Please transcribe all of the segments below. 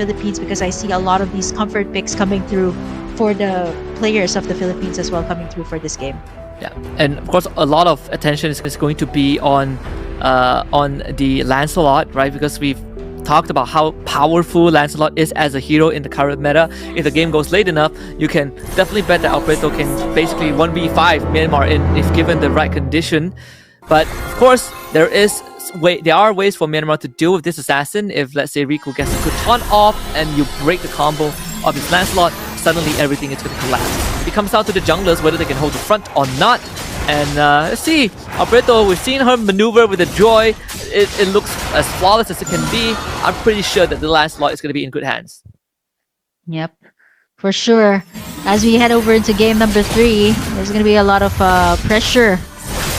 Philippines, because I see a lot of these comfort picks coming through for the players of the Philippines as well coming through for this game. Yeah, and of course a lot of attention is going to be on the Lancelot, right? Because we've talked about how powerful Lancelot is as a hero in the current meta. If the game goes late enough, you can definitely bet that 𝐈𝐿𝐻𝐷 can basically 1v5 Myanmar if given the right condition. But of course, there are ways for Myanmar to deal with this assassin. If, let's say, 𝐕 gets a good taunt off and you break the combo of his Lancelot, suddenly everything is going to collapse. It comes down to the junglers whether they can hold the front or not. And let's see, 𝐈𝐿𝐻𝐷, we've seen her maneuver with the Joy. It looks as flawless as it can be. I'm pretty sure that the Lancelot is going to be in good hands. Yep, for sure. As we head over into game number 3, there's going to be a lot of pressure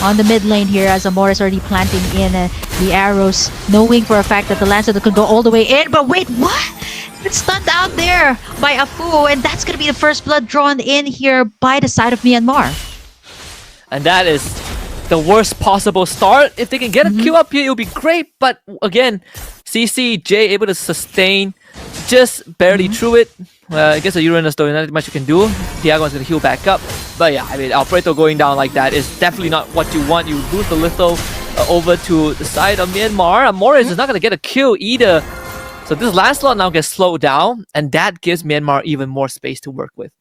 on the mid lane here, as Amor is already planting in the arrows, knowing for a fact that the Lancelot could go all the way in. But wait, what? It's stunned out there by 𝐴fu, and that's going to be the first blood drawn in here by the side of Myanmar. And that is the worst possible start. If they can get a Q up here, it would be great. But again, 𝐶𝐶 able to sustain just barely through it. I guess the Uranus, though, not much you can do. 𝐷iagon's going to heal back up. But yeah, I mean, 𝐈𝐿𝐻𝐷 going down like that is definitely not what you want. You lose the litho over to the side of Myanmar. Amores is not going to get a kill either. So this Lancelot now gets slowed down, and that gives Myanmar even more space to work with.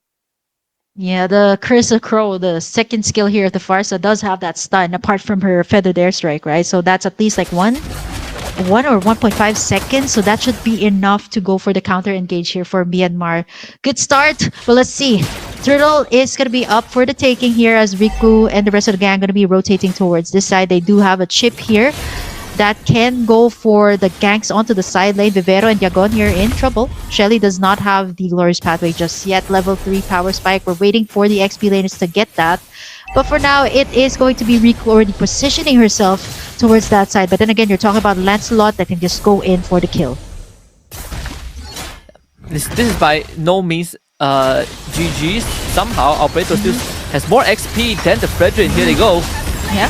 Yeah, the Curse of Crow, the second skill here of the Pharsa, does have that stun apart from her feathered airstrike, right? So that's at least like 1 or 1.5 seconds. So that should be enough to go for the counter engage here for Myanmar. Good start. Well, let's see. Turtle is going to be up for the taking here, as Riku and the rest of the gang going to be rotating towards this side. They do have a chip here that can go for the ganks onto the side lane. Vivero and 𝐷iagon here in trouble. Shelly does not have the Glorious Pathway just yet. Level 3 power spike. We're waiting for the XP laners to get that. But for now, it is going to be Riku already positioning herself towards that side. But then again, you're talking about Lancelot that can just go in for the kill. This is by no means GG's. Somehow, 𝐈𝐿𝐻𝐷 still has more XP than the Fredrin. Here they go. Yeah.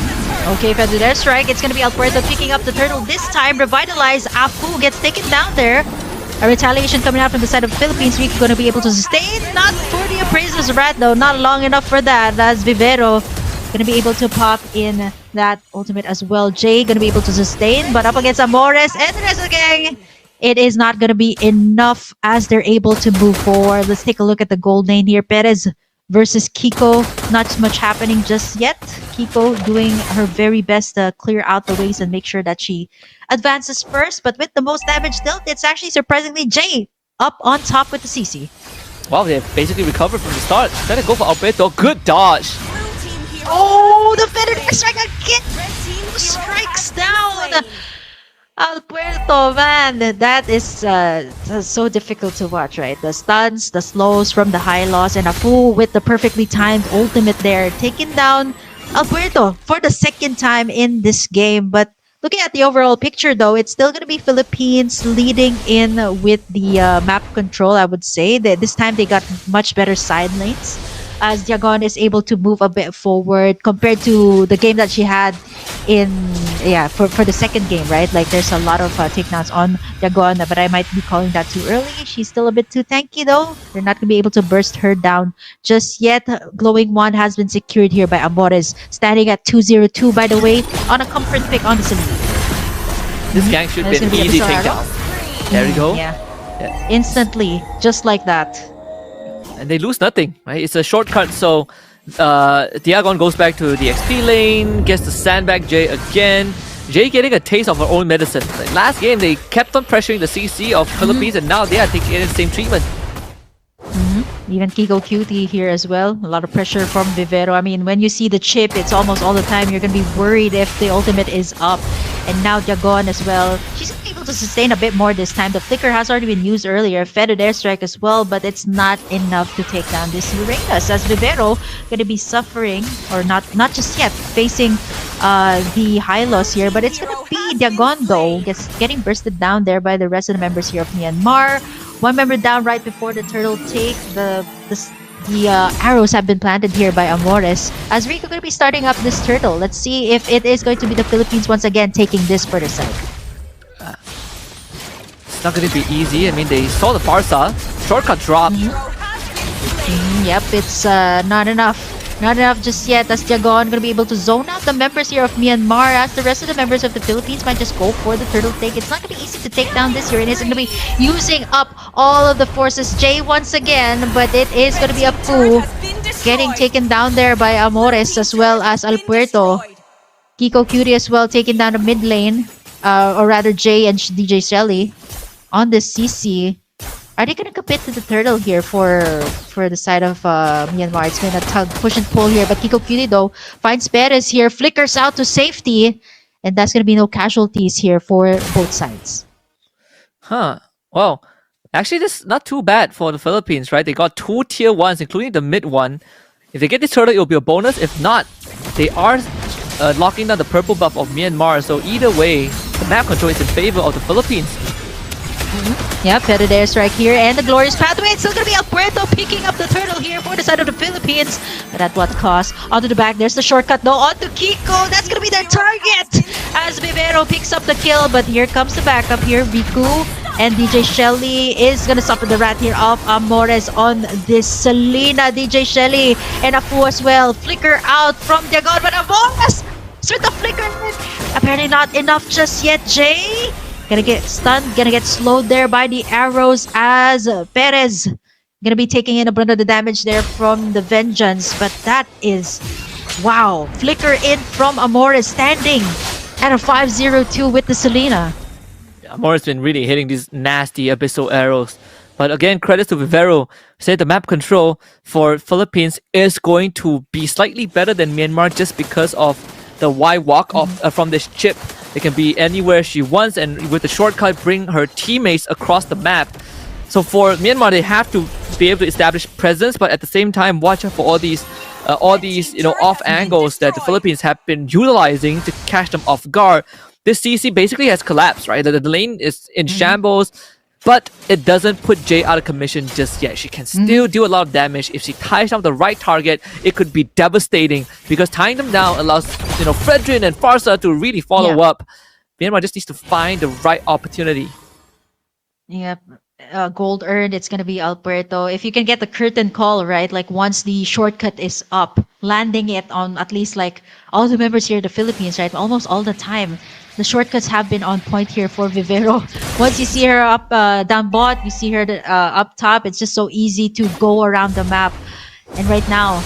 Okay, feathered airstrike. It's going to be 𝐈𝐿𝐻𝐷 picking up the turtle this time. Revitalize. 𝐴fu gets taken down there. A retaliation coming out from the side of the Philippines. Riku going to be able to sustain. Not for the Appraiser's Rat though. Not long enough for that. As Vivero going to be able to pop in that ultimate as well. Jay going to be able to sustain. But up against Amores and the rest of the gang, it is not going to be enough as they're able to move forward. Let's take a look at the gold lane here. Perez versus 𝐾𝐿. Not much happening just yet. 𝐾𝐿 doing her very best to clear out the ways and make sure that she advances first. But with the most damage dealt, it's actually surprisingly Jay up on top with the 𝐶𝐶. Wow, they've basically recovered from the start. Trying to go for 𝐈𝐿𝐻𝐷. Good dodge. Oh, the feathered airstrike again strikes down 𝐈𝐿𝐻𝐷, man. That is so difficult to watch, right? The stuns, the slows from the high loss, and 𝐴fu with the perfectly timed ultimate there, taking down 𝐈𝐿𝐻𝐷 for the second time in this game. But looking at the overall picture, though, it's still going to be Philippines leading in with the map control, I would say. This time they got much better side lanes, as 𝐷iagon is able to move a bit forward compared to the game that she had for the second game, right? Like there's a lot of takedowns on 𝐷iagon, but I might be calling that too early. She's still a bit too tanky though. They're not going to be able to burst her down just yet. Glowing Wand has been secured here by Amores, standing at 202 by the way, on a comfort pick on the Celine. This gang should be an easy takedown. There we go. Yeah. Instantly, just like that. And they lose nothing, right? It's a shortcut, so 𝐷iagon goes back to the XP lane, gets the sandbag Jay again. Jay getting a taste of her own medicine. Like last game, they kept on pressuring the 𝐶𝐶 of Philippines, and now they are taking the same treatment. Even 𝐾𝐿 Cutie here as well. A lot of pressure from Vivero. I mean, when you see the chip, it's almost all the time you're going to be worried if the ultimate is up. And now 𝐷iagon as well. She's going to be able to sustain a bit more this time. The flicker has already been used earlier. Feathered airstrike as well, but it's not enough to take down this Uranus, as Vivero going to be suffering, or not just yet, facing the high loss here. But it's going to be 𝐷iagon though, getting bursted down there by the rest of the members here of Myanmar. One member down right before the turtle take. The arrows have been planted here by Amores, as Riku going to be starting up this turtle. Let's see if it is going to be the Philippines once again taking this further side. it's not going to be easy. I mean, they saw the Farsa. Shortcut drop. Yep, it's not enough. Not enough just yet, as 𝐆𝐑𝐎𝐔 gonna be able to zone out the members here of Myanmar, as the rest of the members of the Philippines might just go for the turtle take. It's not gonna be easy to take down this here. It is gonna be using up all of the forces. Jay once again, but it is gonna be a Pu getting taken down there by Amores as well as 𝐈𝐿. 𝐾𝐬𝐢 as well taking down the mid lane, or rather Jay and DJ Shelly on the CC. Are they gonna commit to the turtle here for the side of Myanmar? It's been a tug, push and pull here, but 𝐾𝐬𝐢 though finds Perez here, flickers out to safety, and that's gonna be no casualties here for both sides. Huh. Well, actually, this is not too bad for the Philippines, right? They got 2 tier 1s, including the mid one. If they get this turtle, it will be a bonus. If not, they are locking down the purple buff of Myanmar. So either way, the map control is in favor of the Philippines. Yeah, petted airstrike here, and the glorious pathway. It's still gonna be 𝐈𝐿 picking up the turtle here for the side of the Philippines, but at what cost? Onto the back, there's the shortcut though, onto Kiko. That's gonna be their target as Vivero picks up the kill, but here comes the backup here. Riku and DJ Shelly is gonna suffer the wrath here of Amores on this Selena. DJ Shelly and Afu as well, flicker out from 𝐆𝐑𝐎𝐿, but Amores with the flicker, apparently not enough just yet. Jay gonna get stunned, gonna get slowed there by the arrows, as Perez gonna be taking in a brunt of the damage there from the Vengeance. But that is, wow, flicker in from Amores, standing at a 502 with the Selena. Amores been really hitting these nasty abyssal arrows. But again, credits to Vivero. Said the map control for Philippines is going to be slightly better than Myanmar just because of the wide walk off from this chip. It can be anywhere she wants, and with the shortcut, bring her teammates across the map. So for Myanmar, they have to be able to establish presence, but at the same time, watch out for all these off angles that the Philippines have been utilizing to catch them off guard. This CC basically has collapsed, right? The lane is in shambles, but it doesn't put Jay out of commission just yet. She can still do a lot of damage. If she ties down the right target, it could be devastating, because tying them down allows Fredrin and Farsa to really follow up. Myanmar just needs to find the right opportunity. Yep. Gold earned, it's gonna be 𝐈𝐿. If you can get the curtain call, right, like once the shortcut is up, landing it on at least like all the members here in the Philippines, right, almost all the time, the shortcuts have been on point here for Vivero. Once you see her up down bot, you see her up top, it's just so easy to go around the map. And right now,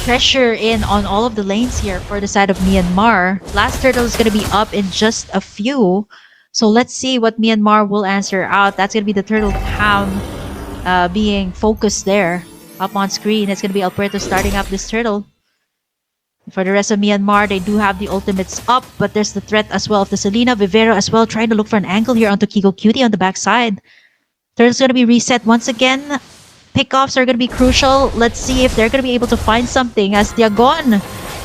pressure in on all of the lanes here for the side of Myanmar. Last turtle is gonna be up in just a few. So let's see what Myanmar will answer out. That's going to be the turtle cam being focused there up on screen. It's going to be 𝐈𝐿 starting up this turtle. For the rest of Myanmar, they do have the ultimates up, but there's the threat as well of the Selena. Vivero as well trying to look for an angle here onto 𝐾𝐬𝐢 on the backside. Turtle's going to be reset once again. Pickoffs are going to be crucial. Let's see if they're going to be able to find something, as 𝐆𝐿𝐿 going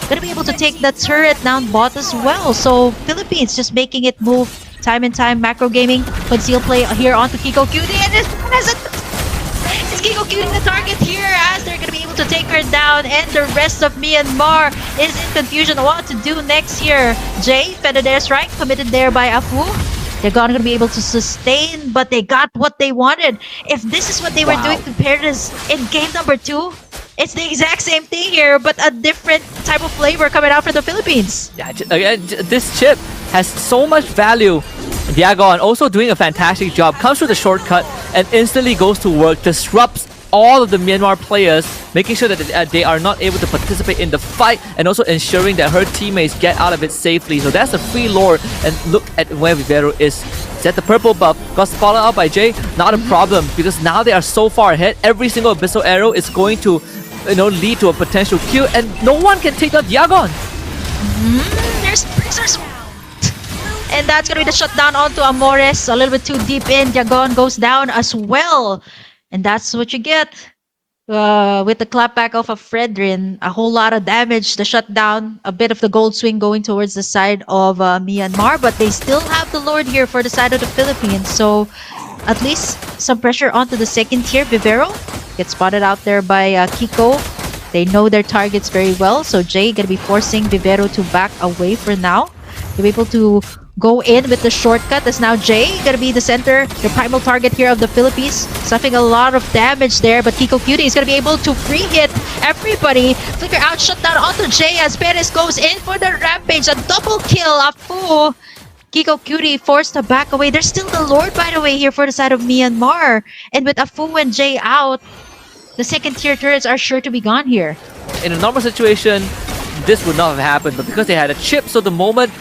to be able to take that turret down bot as well. So Philippines just making it move time and time. Macro Gaming, conceal play here onto 𝐾𝐬𝐢, and it's 𝐾𝐬𝐢 the target here, as they're going to be able to take her down, and the rest of Myanmar is in confusion on what to do next here. Jay, petted airstrike, committed there by Afu. They're going to be able to sustain, but they got what they wanted. If this is what they were doing compared to in game number 2, it's the exact same thing here, but a different type of flavor coming out from the Philippines. Yeah, again, this chip has so much value. 𝐆𝐑𝐎𝐿 also doing a fantastic job. Comes through the shortcut and instantly goes to work. Disrupts all of the Myanmar players, making sure that they are not able to participate in the fight, and also ensuring that her teammates get out of it safely. So that's a free lore, and look at where Vivero is. Set the purple buff, got spotted out by Jay, not a problem, because now they are so far ahead. Every single abyssal arrow is going to lead to a potential kill, and no one can take out 𝐆𝐑𝐎𝐿. There's prisoners. And that's gonna be the shutdown onto Amores. A little bit too deep in. 𝐆𝐑𝐎𝐿 goes down as well. And that's what you get with the clapback of a Fredrin. A whole lot of damage. The shutdown, a bit of the gold swing going towards the side of Myanmar, but they still have the Lord here for the side of the Philippines. So at least some pressure onto the second tier. Vivero gets spotted out there by Kiko. They know their targets very well. So Jay gonna be forcing Vivero to back away for now. To be able to go in with the shortcut. As now Jay gonna be the center, the primal target here of the Philippines, suffering a lot of damage there. But 𝐾𝐿 is gonna be able to free hit everybody. Flicker out, shut down onto Jay as Perez goes in for the rampage. A double kill. Afu. 𝐾𝐿 forced to back away. There's still the Lord, by the way, here for the side of Myanmar. And with Afu and Jay out, the second tier turrets are sure to be gone here. In a normal situation, this would not have happened, but because they had a chip, so the moment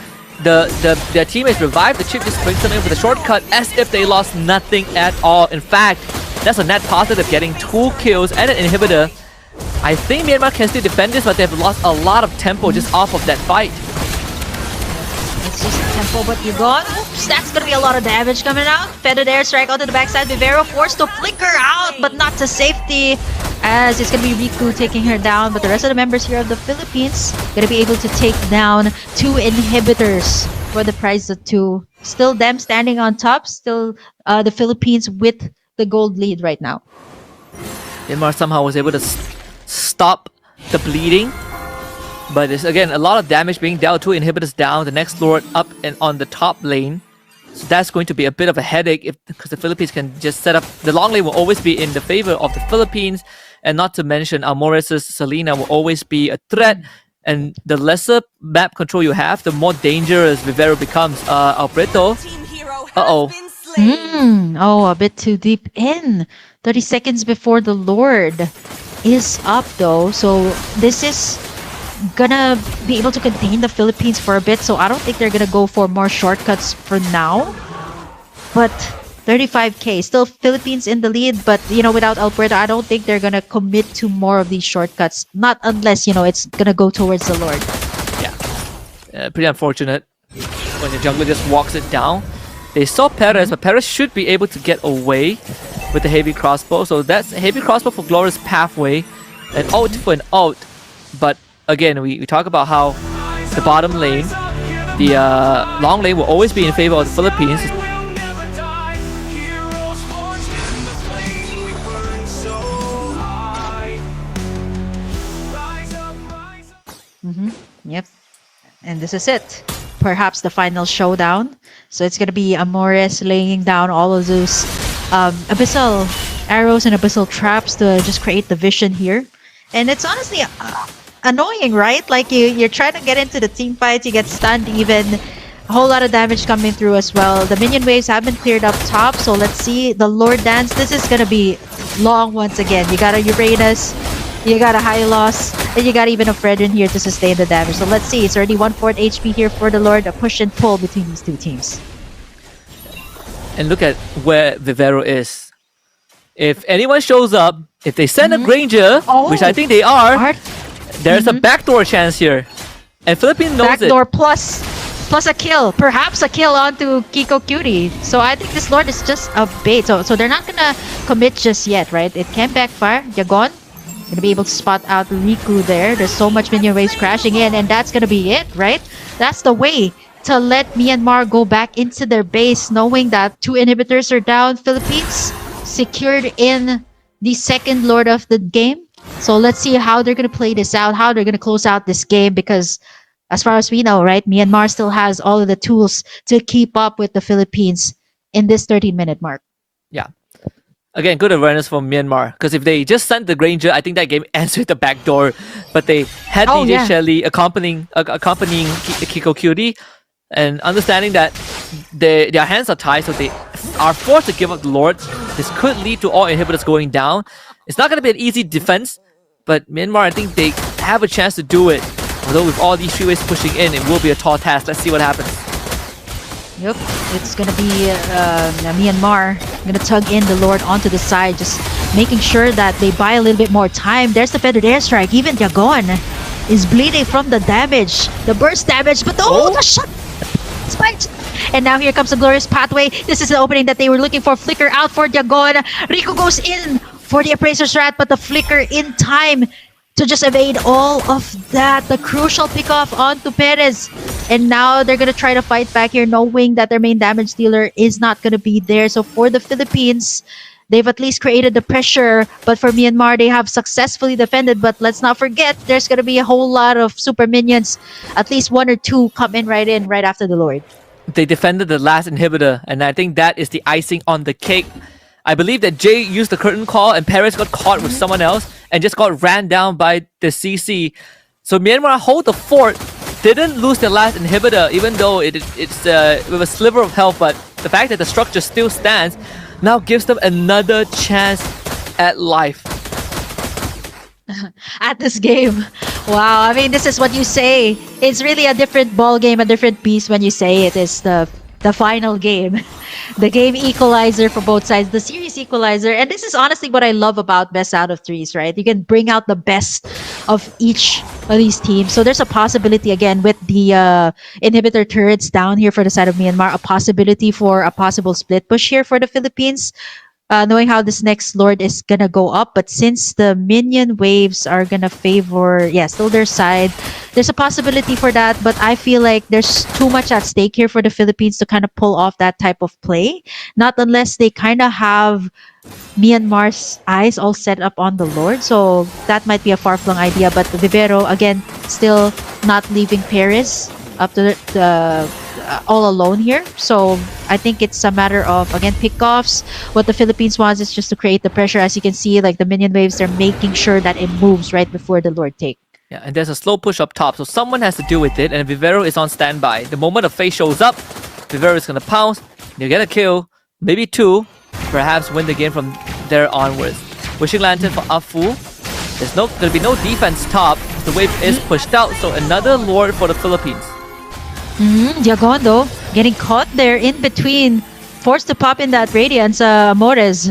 their teammates revived, the chip just brings them in with a shortcut as if they lost nothing at all. In fact, that's a net positive, getting 2 kills and an inhibitor. I think Myanmar can still defend this, but they've lost a lot of tempo just off of that fight. It's just tempo, but you're gone. Oops, that's gonna be a lot of damage coming out. Feathered airstrike onto the backside. 𝐵ivero forced to flicker out, but not to safety, as it's gonna be �Ｒiku taking her down. But the rest of the members here of the Philippines gonna be able to take down 2 inhibitors for the price of 2. Still them standing on top. Still the Philippines with the gold lead right now. Myanmar somehow was able to stop the bleeding. But it's again a lot of damage being dealt. 2 inhibitors down, the next Lord up and on the top lane. So that's going to be a bit of a headache because the Philippines can just set up. The long lane will always be in the favor of the Philippines, and not to mention Almores's Selena will always be a threat. And the lesser map control you have, the more dangerous 𝐵ivero becomes. Alberto. Uh-oh. Oh, a bit too deep in. 30 seconds before the Lord is up though. So this is gonna be able to contain the Philippines for a bit. So I don't think they're gonna go for more shortcuts for now. But 35k, still Philippines in the lead. But, you know, without Alberto, I don't think they're gonna commit to more of these shortcuts. Not unless, you know, it's gonna go towards the Lord. Yeah. Pretty unfortunate when the jungler just walks it down. They saw Perez, but Perez should be able to get away with the heavy crossbow. So that's a heavy crossbow for Glorious Pathway. An ult for an ult. But again, we talk about how the bottom lane, the long lane will always be in favor of the Philippines. Yep. And this is it. Perhaps the final showdown. So it's going to be Almores laying down all of those abyssal arrows and abyssal traps to just create the vision here. And it's honestly annoying, right? Like you're trying to get into the team fights, you get stunned even. A whole lot of damage coming through as well. The minion waves have been cleared up top. So let's see the Lord Dance. This is going to be long once again. You got a Uranus, you got a Hylos, and you got even a Fredrin here to sustain the damage. So let's see. It's already 1/4 HP here for the Lord. A push and pull between these two teams. And look at where 𝐵ivero is. If anyone shows up, if they send a Granger, which I think they are, there's a backdoor chance here. And Philippines knows backdoor it. plus a kill. Perhaps a kill onto 𝐾𝐿. So I think this Lord is just a bait. So they're not gonna commit just yet, right? It can backfire. Yagon gonna be able to spot out �Ｒiku there. There's so much minion waves crashing in, and that's gonna be it, right? That's the way to let Myanmar go back into their base, knowing that 2 inhibitors are down. Philippines secured in the second Lord of the game. So let's see how they're gonna play this out, how they're gonna close out this game, because as far as we know, right, Myanmar still has all of the tools to keep up with the Philippines in this 30-minute mark. Yeah. Again, good awareness from Myanmar. Because if they just sent the Granger, I think that game ends with the backdoor. But they had DJ Shelly accompanying 𝐾𝐿, and understanding that their hands are tied, so they are forced to give up the Lord. This could lead to all inhibitors going down. It's not going to be an easy defense, but Myanmar, I think they have a chance to do it. Although with all these 3 waves pushing in, it will be a tall task. Let's see what happens. Yep, it's gonna be Myanmar gonna tug in the Lord onto the side, just making sure that they buy a little bit more time. There's the feathered airstrike. Even Yagon is bleeding from the damage, the burst damage, but the shot spiked. And now here comes the Glorious Pathway. This is the opening that they were looking for. Flicker out for Yagon. �Ｒiku goes in for the Appraiser's Rat, but the flicker in time to just evade all of that. The crucial pickoff onto Perez. And now they're going to try to fight back here, knowing that their main damage dealer is not going to be there. So for the Philippines, they've at least created the pressure. But for Myanmar, they have successfully defended. But let's not forget, there's going to be a whole lot of super minions. At least 1 or 2 come in right after the Lord. they defended the last inhibitor, and I think that is the icing on the cake. I believe that Jay used the curtain call and Paris got caught with someone else and just got ran down by the CC. So Myanmar hold the fort, didn't lose their last inhibitor, even though it's with a sliver of health, but the fact that the structure still stands now gives them another chance at life. At this game. Wow, I mean, this is what you say. It's really a different ball game, a different piece when you say it is the final game. The game equalizer for both sides, the series equalizer. And this is honestly what I love about best out of threes, right? You can bring out the best of each of these teams. So there's a possibility, again, with the inhibitor turrets down here for the side of Myanmar, a possibility for a possible split push here for the Philippines. Knowing how this next Lord is gonna go up, but since the minion waves are gonna favor, still their side, there's a possibility for that, but I feel like there's too much at stake here for the Philippines to kind of pull off that type of play. Not unless they kind of have Myanmar's eyes all set up on the Lord, so that might be a far-flung idea, but Vivero, again, still not leaving Paris up to the all alone here. So I think it's a matter of, again, pickoffs. What the Philippines wants is just to create the pressure. As you can see, like the minion waves, they're making sure that it moves right before the Lord take. Yeah, and there's a slow push up top, so someone has to deal with it, and Vivero is on standby. The moment a face shows up, Vivero is gonna pounce, you get a kill, maybe two, perhaps win the game from there onwards. Wishing Lantern for Afu. There's gonna be no defense top. The wave is pushed out, so another Lord for the Philippines. 𝐆𝐑𝐎𝐔 though, getting caught there in between, forced to pop in that Radiance. Amores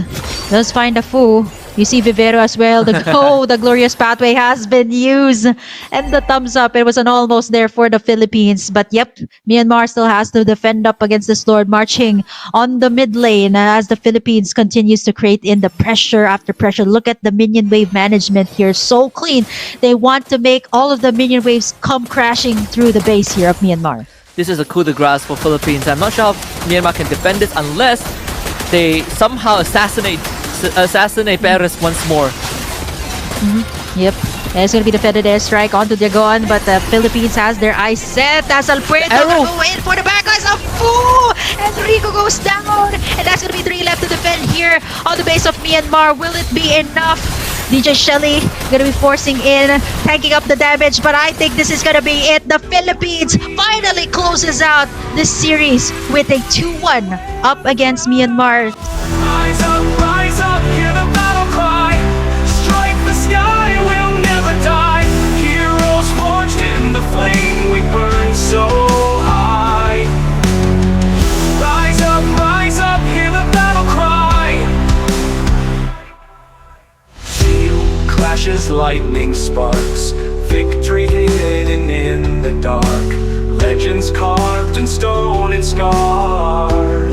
does find a Fu. You see Vivero as well. The glorious pathway has been used. And the thumbs up. It was an almost there for the Philippines. But yep, Myanmar still has to defend up against this Lord, marching on the mid lane as the Philippines continues to create in the pressure after pressure. Look at the minion wave management here. So clean. They want to make all of the minion waves come crashing through the base here of Myanmar. This is a coup de grace for Philippines. I'm not sure how Myanmar can defend this unless they somehow assassinate Paris once more. Yep. There's going to be the feathered airstrike onto 𝐆𝐑𝐎𝐔, but the Philippines has their eyes set as 𝐈𝐿 Arrow. go in for the back guys of Fu! And Rico goes down! And that's going to be 3 left to defend here on the base of Myanmar. Will it be enough? DJ Shelly going to be forcing in, tanking up the damage, but I think this is going to be it. The Philippines finally closes out this series with a 2-1 up against Myanmar. Rise up, hear the battle cry. Strike the sky, we'll never die. Heroes forged in the flame, we burn so high. Rise up, hear the battle cry. Steel clashes, lightning sparks. Victory hidden in the dark. Legends carved in stone and scars.